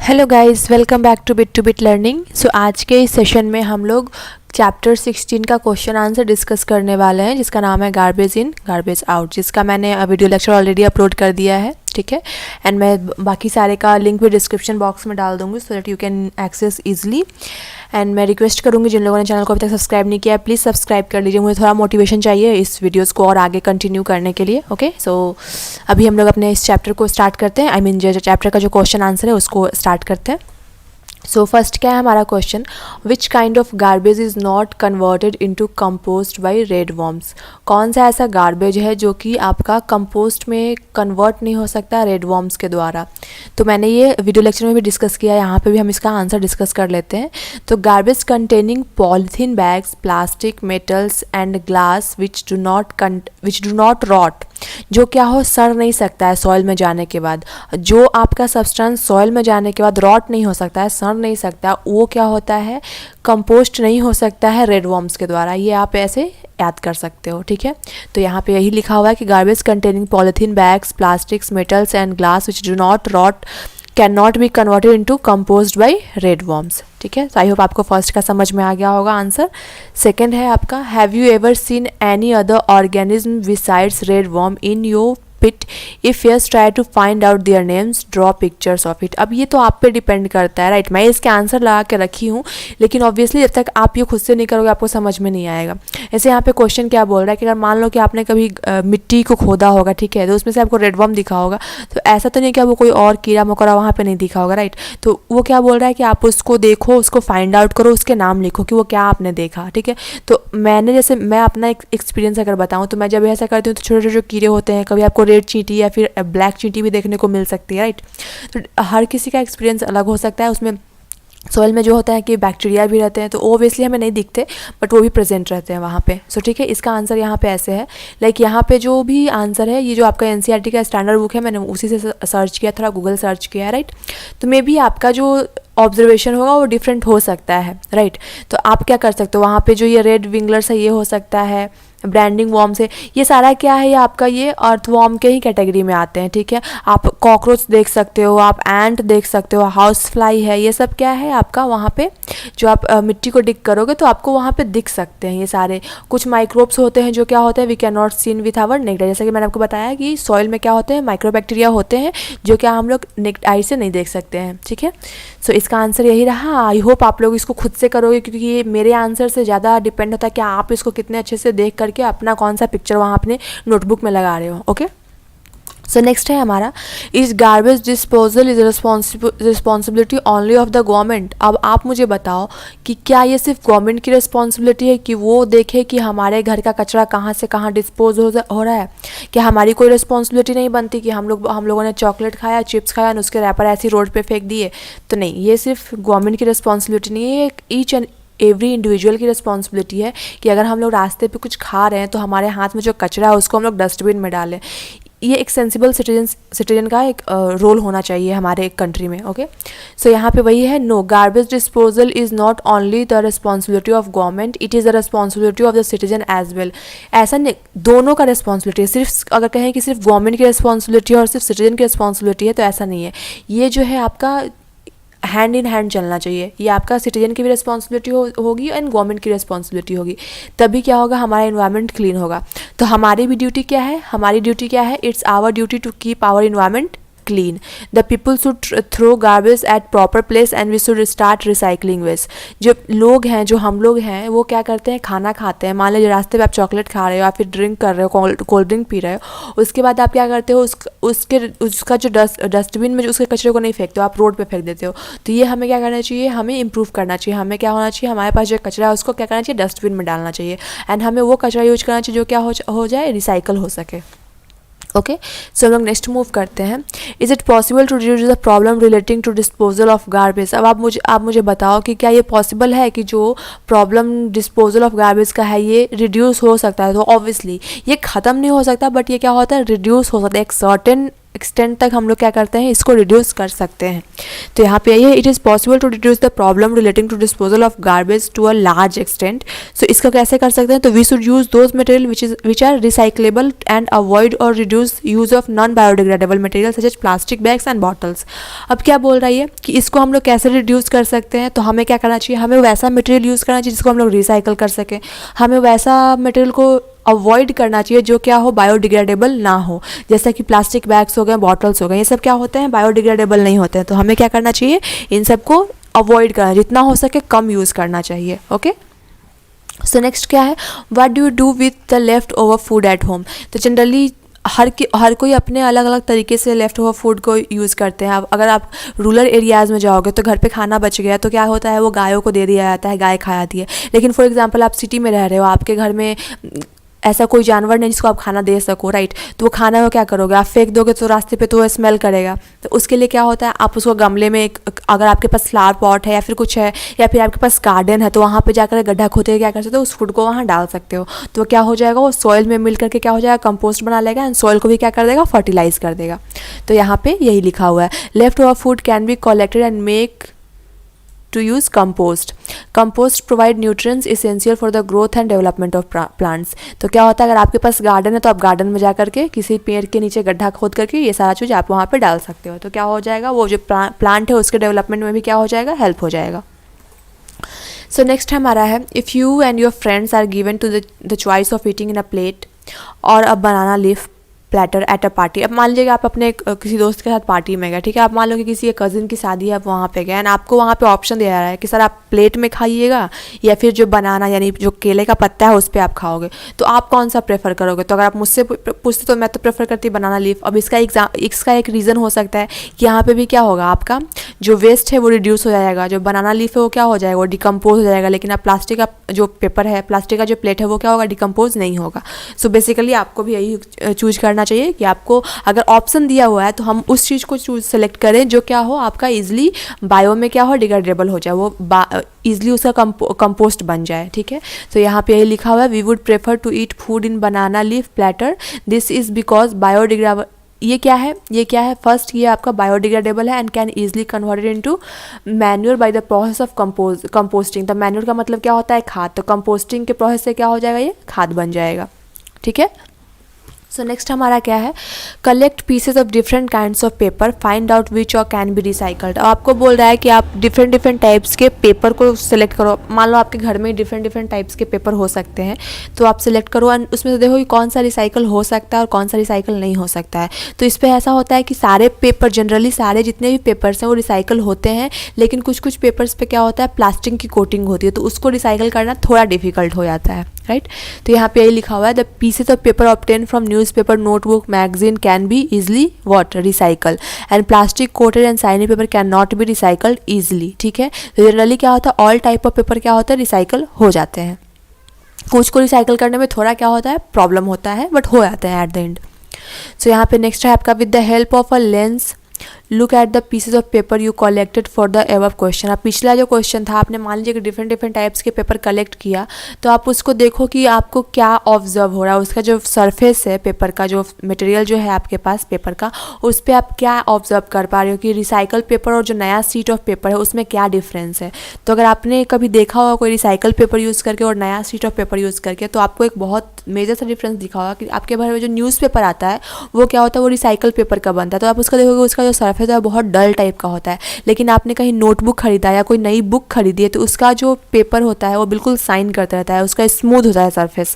Hello guys, welcome back to bit Learning. So आज के इस सेशन में हम लोग चैप्टर 16 का क्वेश्चन आंसर डिस्कस करने वाले हैं, जिसका नाम है गार्बेज इन गार्बेज आउट, जिसका मैंने वीडियो लेक्चर ऑलरेडी अपलोड कर दिया है। ठीक है, एंड मैं बाकी सारे का लिंक भी डिस्क्रिप्शन बॉक्स में डाल दूंगी so that you can access easily. And मैं रिक्वेस्ट करूँगी जिन लोगों ने चैनल को अभी तक सब्सक्राइब नहीं किया है, प्लीज़ सब्सक्राइब कर लीजिए। मुझे थोड़ा मोटिवेशन चाहिए इस वीडियोस को और आगे कंटिन्यू करने के लिए। ओके, सो अभी हम लोग अपने इस चैप्टर को स्टार्ट करते हैं। आई मीन जो चैप्टर का जो क्वेश्चन आंसर है उसको स्टार्ट करते हैं। सो फर्स्ट क्या है हमारा question, which kind of garbage is not converted into compost by red worms. कौन सा ऐसा गार्बेज है जो कि आपका कंपोस्ट में कन्वर्ट नहीं हो सकता रेड वॉर्म्स के द्वारा। तो मैंने ये वीडियो लेक्चर में भी डिस्कस किया है, यहाँ पे भी हम इसका आंसर डिस्कस कर लेते हैं। तो garbage containing polythene bags, plastic, metals and glass which do not rot, जो क्या हो सड़ नहीं सकता है सॉइल में जाने के बाद। जो आपका सब्सटेंस सॉइल में जाने के बाद रॉट नहीं हो सकता है, सड़ नहीं सकता, वो क्या होता है, कंपोस्ट नहीं हो सकता है रेड वॉर्म्स के द्वारा। ये आप ऐसे याद कर सकते हो। ठीक है, तो यहाँ पे यही लिखा हुआ है कि garbage containing polythene bags, plastics, metals and glass which do not rot can not be converted into compost by red worms. ठीक है, तो आई होप आपको फर्स्ट का समझ में आ गया होगा आंसर। सेकंड है आपका, have you ever seen any other organism besides red worm in your pit, if yes try to find out their names, draw pictures of it. अब ये तो आप पे डिपेंड करता है, राइट। मैं इसके आंसर लगा के रखी हूँ, लेकिन ऑब्वियसली जब तक आप ये खुद से नहीं करोगे आपको समझ में नहीं आएगा। ऐसे यहाँ पे क्वेश्चन क्या बोल रहा है कि अगर मान लो कि आपने कभी मिट्टी को खोदा होगा, ठीक है, तो उसमें से आपको रेड वॉर्म दिखा होगा, तो ऐसा तो नहीं कि वो कोई और कीड़ा मकोड़ा वहाँ पे नहीं दिखा होगा, राइट। तो वो क्या बोल रहा है कि आप उसको देखो, उसको फाइंड आउट करो, उसके नाम लिखो कि वो क्या आपने देखा। ठीक है, तो मैं अपना एक्सपीरियंस अगर बताऊँ तो मैं जब ऐसा करती हूँ तो छोटे छोटे जो कीड़े होते हैं, कभी आपको रेड चींटी या फिर ब्लैक चींटी भी देखने को मिल सकती है, राइट। तो हर किसी का एक्सपीरियंस अलग हो सकता है। उसमें सॉइल में जो होता है कि बैक्टीरिया भी रहते हैं, तो ओबियसली हमें नहीं दिखते बट वो भी प्रेजेंट रहते हैं वहाँ पे। सो ठीक है, इसका आंसर यहाँ पे ऐसे है। लाइक यहाँ पे जो भी आंसर है, ये जो आपका एनसीईआरटी का स्टैंडर्ड बुक है, मैंने उसी से सर्च किया, थोड़ा गूगल सर्च किया है, राइट। तो मे बी आपका जो ऑब्जर्वेशन होगा वो डिफरेंट हो सकता है, राइट। तो आप क्या कर सकते हो, वहाँ पे जो ये रेड विंगलर्स है ये हो सकता है, ब्रांडिंग वॉर्म्स है, ये सारा क्या है, ये आपका ये अर्थ वॉर्म के ही कैटेगरी में आते हैं। ठीक है, आप कॉकरोच देख सकते हो, आप एंट देख सकते हो, हाउस फ्लाई है, ये सब क्या है आपका वहाँ पे जो आप मिट्टी को डिग करोगे तो आपको वहाँ पे दिख सकते हैं ये सारे। कुछ माइक्रोब्स होते हैं जो क्या होते हैं, we can not seen with our naked eye, जैसे कि मैंने आपको बताया कि सॉइल में क्या होते हैं, माइक्रोबैक्टीरिया होते हैं जो क्या हम लोग नेक्ड आई से नहीं देख सकते हैं। ठीक है, सो इसका आंसर यही रहा। आई होप आप लोग इसको खुद से करोगे, क्योंकि ये मेरे आंसर से ज़्यादा डिपेंड होता है कि आप इसको कितने अच्छे से देख करके अपना कौन सा पिक्चर वहाँ अपने नोटबुक में लगा रहे हो। ओके, सो नेक्स्ट है हमारा, is garbage disposal is responsibility only of the government. अब आप मुझे बताओ कि क्या ये सिर्फ गवर्नमेंट की रिस्पॉन्सिबिलिटी है कि वो देखे कि हमारे घर का कचरा कहाँ से कहाँ डिस्पोज हो रहा है। क्या हमारी कोई रिस्पॉन्सिबिलिटी नहीं बनती कि हम लोगों ने चॉकलेट खाया, चिप्स खाया और उसके रैपर ऐसी रोड पे फेंक दिए? तो नहीं, ये सिर्फ गवर्नमेंट की रिस्पॉन्सिबिलिटी नहीं है, ईच एंड एवरी इंडिविजुअल की रिस्पॉन्सिबिलिटी है कि अगर हम लोग रास्ते पे कुछ खा रहे हैं तो हमारे हाथ में जो कचरा है उसको हम लोग डस्टबिन में डालें। ये एक सेंसिबल सिटीजन का एक रोल होना चाहिए हमारे कंट्री में। ओके, सो यहाँ पे वही है, no, garbage disposal is not only the responsibility of government, it is the responsibility of the citizen as well. ऐसा नहीं, दोनों का रिस्पॉन्सिबिलिटी है। सिर्फ अगर कहें कि सिर्फ गवर्नमेंट की रिस्पॉन्सिबिलिटी है और सिर्फ सिटीजन की रिस्पॉन्सिबिलिटी है तो ऐसा नहीं है। ये जो है आपका हैंड इन हैंड चलना चाहिए। ये आपका सिटीजन की भी रिस्पॉन्सिबिलिटी होगी एंड गवर्नमेंट की रिस्पॉन्सिबिलिटी होगी, तभी क्या होगा, हमारा एनवायरनमेंट क्लीन होगा। तो हमारी भी ड्यूटी क्या है, हमारी ड्यूटी क्या है, it's our duty to keep our environment clean. The people should throw garbage at proper place and we should start recycling waste. जो लोग हैं, जो हम लोग हैं, वो क्या करते हैं, खाना खाते हैं, मान लीजिए रास्ते पे आप चॉकलेट खा रहे हो या फिर ड्रिंक कर रहे हो, कोल्ड ड्रिंक पी रहे हो, उसके बाद आप क्या करते हो, उसका जो डस्टबिन में जो उसके कचरे को नहीं फेंकते हो, आप रोड पे फेंक देते हो। तो ये हमें क्या करना चाहिए, हमें इंप्रूव करना चाहिए। हमें क्या होना चाहिए, हमारे पास जो कचरा है उसको क्या करना चाहिए, डस्टबिन में डालना चाहिए एंड हमें वो कचरा यूज करना चाहिए जो क्या हो जाए, रिसाइकल हो सके। ओके, सो हम लोग नेक्स्ट मूव करते हैं। Is it possible to reduce the problem relating to disposal of garbage. अब आप मुझे बताओ कि क्या ये पॉसिबल है कि जो प्रॉब्लम डिस्पोजल ऑफ गार्बेज का है ये रिड्यूस हो सकता है? तो ऑब्वियसली ये ख़त्म नहीं हो सकता, बट ये क्या होता है, रिड्यूस हो सकता है। एक सर्टेन एक्सटेंट तक हम लोग क्या करते हैं, इसको रिड्यूस कर सकते हैं। तो यहाँ पे यही है, it is possible to reduce the problem relating to disposal of garbage to a large extent. So इसका कैसे कर सकते हैं, तो we should use those material which are recyclable and avoid or reduce use of non biodegradable material such as plastic bags and bottles. अब क्या बोल रही है कि इसको हम लोग कैसे रिड्यूस कर सकते हैं, तो हमें क्या करना चाहिए, हमें वैसा मटेरियल यूज़ करना चाहिए जिसको हम लोग रिसाइकल कर सकें, हमें वैसा मटेरियल को अवॉइड करना चाहिए जो क्या हो, बायोडिग्रेडेबल ना हो। जैसा कि प्लास्टिक बैग्स हो गए, बॉटल्स हो गए, ये सब क्या होते हैं, बायोडिग्रेडेबल नहीं होते हैं। तो हमें क्या करना चाहिए, इन सब को अवॉइड करना, जितना हो सके कम यूज़ करना चाहिए। ओके, सो नेक्स्ट क्या है, what do you do with the left over food at home. तो जनरली हर कोई अपने अलग अलग तरीके से लेफ़्ट ओवर फूड को यूज़ करते हैं। अब अगर आप रूरल एरियाज़ में जाओगे तो घर पे खाना बच गया तो क्या होता है, वो गायों को दे दिया जाता है, गाय खा जाती है। लेकिन फॉर एग्जांपल आप सिटी में रह रहे हो, आपके घर में ऐसा कोई जानवर नहीं जिसको आप खाना दे सको, राइट। तो वो खाना को क्या करोगे, आप फेंक दोगे तो रास्ते पे तो वो स्मेल करेगा। तो उसके लिए क्या होता है, आप उसको गमले में अगर आपके पास फ्लावर पॉट है या फिर कुछ है या फिर आपके पास गार्डन है तो वहाँ पे जाकर गड्ढा खोदे क्या कर सकते हो, उस फूड को वहाँ डाल सकते हो। तो क्या हो जाएगा, वो सॉइल में मिल करके क्या हो जाएगा, कंपोस्ट बना लेगा एंड सॉइल को भी क्या कर देगा, फर्टिलाइज कर देगा। तो यहाँ पे यही लिखा हुआ है, left over food can be collected and make to use compost. Compost provide nutrients essential for the growth and development of plants. तो क्या होता है, अगर आपके पास गार्डन है तो आप गार्डन में जा करके किसी पेड़ के नीचे गड्ढा खोद करके ये सारा चीज़ आप वहाँ पे डाल सकते हो। तो क्या हो जाएगा, वो जो प्लांट है उसके डेवलपमेंट में भी क्या हो जाएगा, हेल्प हो जाएगा। सो नेक्स्ट हमारा है, if you and your friends are given to the choice of eating in a plate or a banana leaf platter at a party. अब मान लीजिए आप अपने किसी दोस्त के साथ पार्टी में गए, ठीक है, आप मान लो कि किसी कज़िन की शादी है, आप वहाँ पे गए एंड आपको वहाँ पे ऑप्शन दिया जा रहा है कि सर आप प्लेट में खाइएगा या फिर जो बनाना यानी जो केले का पत्ता है उस पर आप खाओगे, तो आप कौन सा प्रेफर करोगे। तो अगर आप मुझसे पूछते तो मैं तो प्रेफर करती बनाना लीफ। अब इसका एक रीज़न हो सकता है कि यहाँ पर भी क्या होगा, आपका जो वेस्ट है वो रिड्यूस हो जाएगा, जो बनाना लीफ है वो क्या हो जाएगा, वो डिकम्पोज हो जाएगा। लेकिन अब प्लास्टिक का जो पेपर है, प्लास्टिक का जो प्लेट है वो क्या होगा, डिकम्पोज नहीं होगा। सो बेसिकली आपको भी यही चूज करना चाहिए कि आपको अगर ऑप्शन दिया हुआ है तो हम उस चीज़ को सेलेक्ट करें जो क्या हो, आपका ईजिली बायो में क्या हो, डिग्रेडेबल हो जाए, वो ईजिली उसका कंपोस्ट बन जाए। ठीक है, तो यहाँ पे यही लिखा हुआ है, we would prefer to eat food in banana leaf platter, this is because biodegradable. ये क्या है, फर्स्ट ये आपका बायोडिग्रेडेबल है and can easily converted into manure by the process of composting. तो मैन्योर का मतलब क्या होता है, खाद। तो कंपोस्टिंग के प्रोसेस से क्या हो जाएगा, ये खाद बन जाएगा। ठीक है, सो नेक्स्ट हमारा क्या है, collect pieces of different kinds of paper, find out which और कैन बी रिसाइकल्ड। आपको बोल रहा है कि आप डिफरेंट टाइप्स के पेपर को सिलेक्ट करो। मान लो आपके घर में डिफरेंट टाइप्स के पेपर हो सकते हैं, तो आप सिलेक्ट करो एंड उसमें से देखो कि कौन सा रिसाइकल हो सकता है और कौन सा रिसाइकल नहीं हो सकता है। तो इस पर ऐसा होता है कि सारे पेपर, जनरली सारे जितने भी पेपर्स हैं वो रिसाइकल होते हैं, लेकिन कुछ पेपर्स पे क्या होता है, प्लास्टिक की कोटिंग होती है, तो उसको रिसाइकल करना थोड़ा डिफिकल्ट हो जाता है, राइट। तो यहाँ पे यही लिखा हुआ है, the pieces of paper obtain from newspaper, notebook, magazine can be easily what recycle and plastic coated and shiny paper can not B recycled easily. ठीक है, तो जनरली क्या होता है, ऑल टाइप ऑफ पेपर क्या होता है, रिसाइकल हो जाते हैं। कुछ को रिसाइकल करने में थोड़ा क्या होता है, प्रॉब्लम होता है, बट हो जाते हैं एट द एंड। सो यहाँ पे नेक्स्ट है आपका, with the help of a lens look at the pieces of paper you collected for the above question. अब पिछला जो क्वेश्चन था, आपने मान लीजिए कि डिफरेंट टाइप्स के पेपर कलेक्ट किया, तो आप उसको देखो कि आपको क्या ऑब्जर्व हो रहा है, उसका जो सरफेस है पेपर का, जो मटेरियल जो है आपके पास पेपर का, उस पर आप क्या ऑब्जर्व कर पा रहे हो कि रिसाइकल पेपर और जो नया शीट ऑफ पेपर है उसमें क्या डिफरेंस है। तो अगर आपने कभी देखा होगा कोई रिसाइकल पेपर यूज़ करके और नया शीट ऑफ पेपर यूज़ करके, तो आपको एक बहुत मेजर सा डिफरेंस दिखा होगा कि आपके घर में जो न्यूज़पेपर आता है वो क्या होता है, वो रिसाइकल पेपर का बनता है। तो आप उसका देखोगे, उसका जो सरफेस है बहुत डल टाइप का होता है। लेकिन आपने कहीं नोटबुक खरीदा या कोई नई बुक खरीदी है तो उसका जो पेपर होता है वो बिल्कुल शाइन करता रहता है, उसका स्मूथ होता है सरफेस।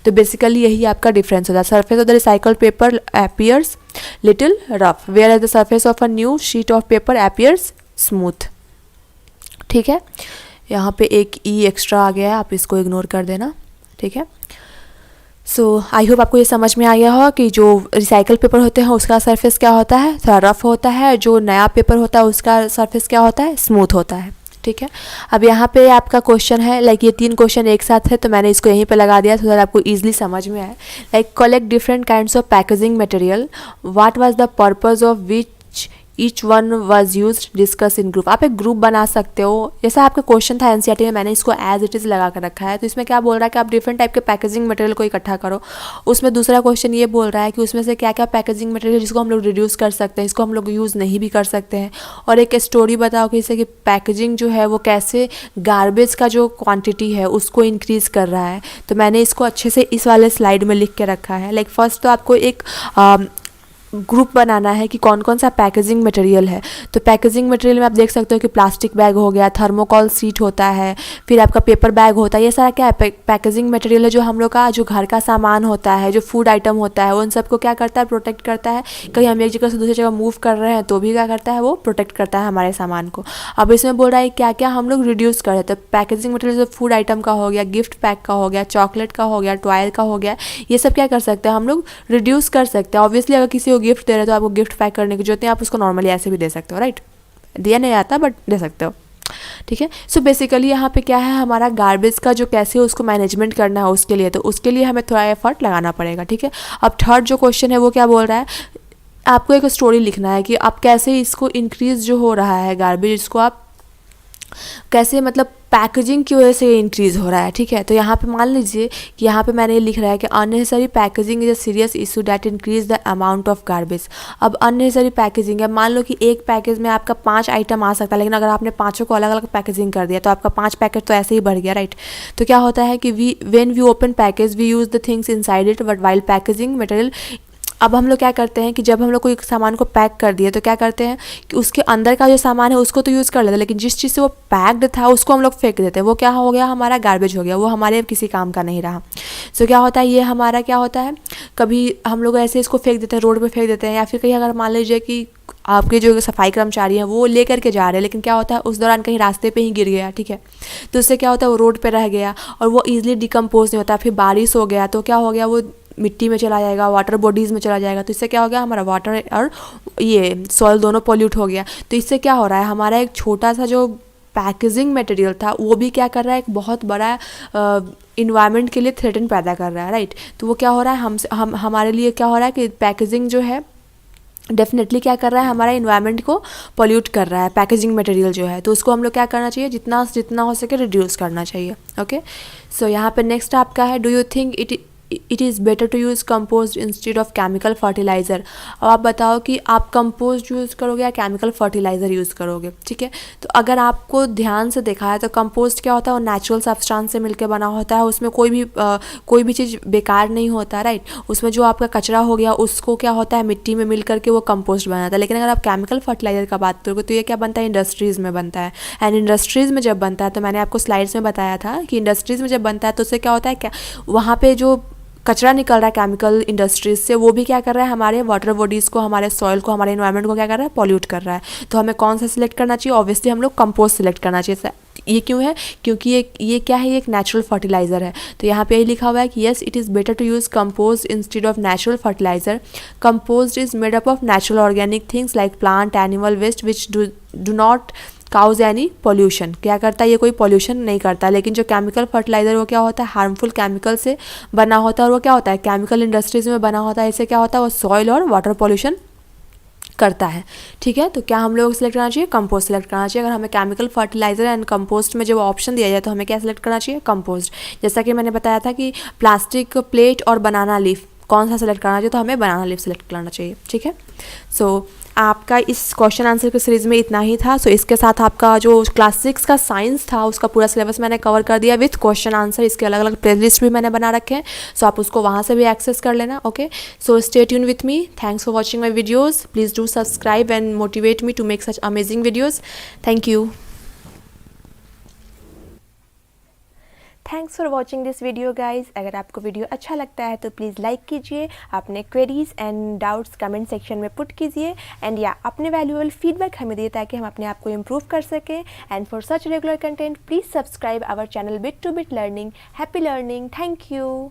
तो बेसिकली यही आपका डिफरेंस होता है, surface of the recycle paper appears little rough whereas the surface of a new sheet of paper appears smooth. ठीक है, यहाँ पे एक ई एक्स्ट्रा आ गया है, आप इसको इग्नोर कर देना। ठीक है, सो आई होप आपको ये समझ में आ गया होगा कि जो रिसाइकल पेपर होते हैं उसका सरफेस क्या होता है, थोड़ा रफ होता है, जो नया पेपर होता है उसका सरफेस क्या होता है, स्मूथ होता है। ठीक है, अब यहाँ पे आपका क्वेश्चन है, लाइक ये 3 क्वेश्चन एक साथ है तो मैंने इसको यहीं पे लगा दिया तो आपको ईजिली समझ में आए। Like collect different kinds of packaging material, what was the purpose of which each one was used, discuss in group. आप एक ग्रुप बना सकते हो, जैसा आपका क्वेश्चन था एनसीईआरटी में, मैंने इसको एज इट इज़ लगा कर रखा है। तो इसमें क्या बोल रहा है कि आप डिफरेंट टाइप के पैकेजिंग मटेरियल को इकट्ठा करो। उसमें दूसरा क्वेश्चन ये बोल रहा है कि उसमें से क्या क्या पैकेजिंग मटेरियल जिसको हम लोग रिड्यूस कर सकते हैं, इसको हम लोग यूज़ नहीं भी कर सकते हैं। और एक स्टोरी बताओ कि इससे कि पैकेजिंग जो है वो कैसे गार्बेज का जो क्वांटिटी है उसको इंक्रीज़ कर रहा है। तो मैंने इसको अच्छे से इस वाले स्लाइड में लिख के रखा है। लाइक फर्स्ट तो आपको एक ग्रुप बनाना है कि कौन कौन सा पैकेजिंग मटेरियल है। तो पैकेजिंग मटेरियल में आप देख सकते हो कि प्लास्टिक बैग हो गया, थर्मोकॉल सीट होता है, फिर आपका पेपर बैग होता है। ये सारा क्या है, पैकेजिंग मटेरियल है जो हम लोग का जो घर का सामान होता है, जो फूड आइटम होता है, उन सबको क्या करता है, प्रोटेक्ट करता है। कहीं हम एक जगह से दूसरी जगह मूव कर रहे हैं तो भी क्या करता है, वो प्रोटेक्ट करता है हमारे सामान को। अब इसमें बोल रहा है क्या क्या हम लोग रिड्यूस कर रहे हैं। तो पैकेजिंग मटेरियल फूड आइटम का हो गया, गिफ्ट पैक का हो गया, चॉकलेट का हो गया, टॉयल का हो गया, ये सब क्या कर सकते हैं, हम लोग रिड्यूस कर सकते हैं। ऑब्वियसली अगर किसी को गिफ्ट दे रहे हैं तो आपको गिफ्ट पैक करने की जरूरत नहीं, आप उसको नॉर्मली ऐसे भी दे सकते हो, राइट। दिया नहीं आता बट दे सकते हो, ठीक है। सो बेसिकली यहाँ पे क्या है, हमारा गार्बेज का जो कैसे उसको मैनेजमेंट करना है उसके लिए, तो उसके लिए हमें थोड़ा एफर्ट लगाना पड़ेगा, ठीक है। अब थर्ड जो क्वेश्चन है वो क्या बोल रहा है, आपको एक स्टोरी लिखना है कि आप कैसे इसको इंक्रीज़ जो हो रहा है गार्बेज, इसको आप कैसे मतलब पैकेजिंग की वजह से ये इंक्रीज़ हो रहा है, ठीक है। तो यहाँ पे मान लीजिए कि यहाँ पे मैंने ये लिख रहा है कि unnecessary packaging is a serious issue that increase the amount of garbage. अब अननेसेसरी पैकेजिंग है, मान लो कि एक पैकेज में आपका 5 आइटम आ सकता है, लेकिन अगर आपने पाँचों को अलग अलग पैकेजिंग कर दिया तो आपका 5 पैकेट तो ऐसे ही बढ़ गया, राइट। तो क्या होता है कि when we open package we use the things inside it but while packaging material. अब हम लोग क्या करते हैं कि जब हम लोग कोई सामान को पैक कर दिए तो क्या करते हैं कि उसके अंदर का जो सामान है उसको तो यूज़ कर लेते हैं, लेकिन जिस चीज़ से वो पैक्ड था उसको हम लोग फेंक देते हैं। वो क्या हो गया, हमारा गार्बेज हो गया, वो हमारे किसी काम का नहीं रहा। सो क्या होता है, ये हमारा क्या होता है, कभी हम लोग ऐसे इसको फेंक देते हैं, रोड पर फेंक देते हैं, या फिर कहीं अगर मान लीजिए कि आपके जो सफाई कर्मचारी हैं वो ले करके जा रहे हैं, लेकिन क्या होता है उस दौरान कहीं रास्ते पे ही गिर गया, ठीक है। तो उससे क्या होता है, वो रोड पे रह गया और वो ईजिली डिकम्पोज नहीं होता। फिर बारिश हो गया तो क्या हो गया, वो मिट्टी में चला जाएगा, वाटर बॉडीज़ में चला जाएगा। तो इससे क्या हो गया, हमारा वाटर और ये सॉइल दोनों पॉल्यूट हो गया। तो इससे क्या हो रहा है, हमारा एक छोटा सा जो पैकेजिंग मटेरियल था वो भी क्या कर रहा है, एक बहुत बड़ा इन्वायरमेंट के लिए थ्रेटन पैदा कर रहा है, राइट। तो वो क्या हो रहा है, हमारे लिए क्या हो रहा है कि पैकेजिंग जो है डेफिनेटली क्या कर रहा है, हमारा इन्वायरमेंट को पॉल्यूट कर रहा है पैकेजिंग मटेरियल जो है। तो उसको हम लोग क्या करना चाहिए, जितना हो सके रिड्यूस करना चाहिए, ओके। सो यहाँ पे नेक्स्ट आपका है, do you think it is better to use compost instead of chemical fertiliser. अब आप बताओ कि आप कंपोस्ट यूज़ करोगे या केमिकल फर्टिलाइज़र यूज़ करोगे, ठीक है। तो अगर आपको ध्यान से देखा है तो कंपोस्ट क्या होता है, वो नेचुरल सब्सटेंस से मिलकर बना होता है, उसमें कोई भी चीज़ बेकार नहीं होता, राइट। उसमें जो आपका कचरा हो गया उसको क्या होता है, मिट्टी में मिल करके वो कंपोस्ट बनाता है। लेकिन अगर आप केमिकल फर्टिलाइज़र का बात करोगे तो ये क्या बनता है, इंडस्ट्रीज़ में बनता है। एंड इंडस्ट्रीज़ में जब बनता है, तो मैंने आपको स्लाइड्स में बताया था कि इंडस्ट्रीज़ में जब बनता है तो उससे क्या होता है, क्या वहाँ पे जो कचरा निकल रहा है केमिकल इंडस्ट्रीज से, वो भी क्या कर रहा है, हमारे वाटर बॉडीज़ को, हमारे सॉइल को, हमारे इन्वायरमेंट को क्या कर रहा है, पॉल्यूट कर रहा है। तो हमें कौन सा सिलेक्ट करना चाहिए, ऑब्वियसली हम लोग कंपोस्ट सिलेक्ट करना चाहिए। ये क्यों है, क्योंकि ये क्या है, ये एक नेचुरल फर्टिलाइज़र है। तो यहाँ पे यही लिखा हुआ है कि yes it is better to use compost instead of natural fertiliser. Compost is made up of natural organic things like plant animal waste which do not cause यानी पॉल्यूशन। क्या करता है, ये कोई पॉल्यूशन नहीं करता। लेकिन जो केमिकल फर्टिलाइज़र वो क्या होता है, हार्मफुल केमिकल से बना होता है, और वो क्या होता है, केमिकल इंडस्ट्रीज में बना होता है। इससे क्या होता है, वो सॉइल और वाटर पॉल्यूशन करता है, ठीक है। तो क्या हम लोग सेलेक्ट करना चाहिए, कंपोस्ट सेलेक्ट करना चाहिए। अगर हमें केमिकल फर्टिलाइजर एंड कंपोस्ट में जब ऑप्शन दिया जाए तो हमें क्या सेलेक्ट करना चाहिए, कंपोस्ट। जैसा कि मैंने बताया था कि प्लास्टिक प्लेट और बनाना लीफ कौन सा सेलेक्ट करना चाहिए, तो हमें बनाना लीफ सेलेक्ट करना चाहिए, ठीक है। सो आपका इस क्वेश्चन आंसर के सीरीज़ में इतना ही था। सो इसके साथ आपका जो क्लास 6 का साइंस था उसका पूरा सिलेबस मैंने कवर कर दिया विथ क्वेश्चन आंसर। इसके अलग अलग प्लेलिस्ट भी मैंने बना रखे हैं, सो आप उसको वहाँ से भी एक्सेस कर लेना, okay. So stay tune with me, thanks for watching my videos, please do subscribe and motivate me to make such amazing videos. Thank you. Thanks for watching this video guys. अगर आपको video अच्छा लगता है तो please like कीजिए, अपने queries and doubts comment section में put कीजिए, एंड या अपने वैल्यूएबल फीडबैक हमें दिए ताकि हम अपने आप को इम्प्रूव कर सकें। And for such regular content please subscribe our channel bit to bit learning. Happy learning, thank you.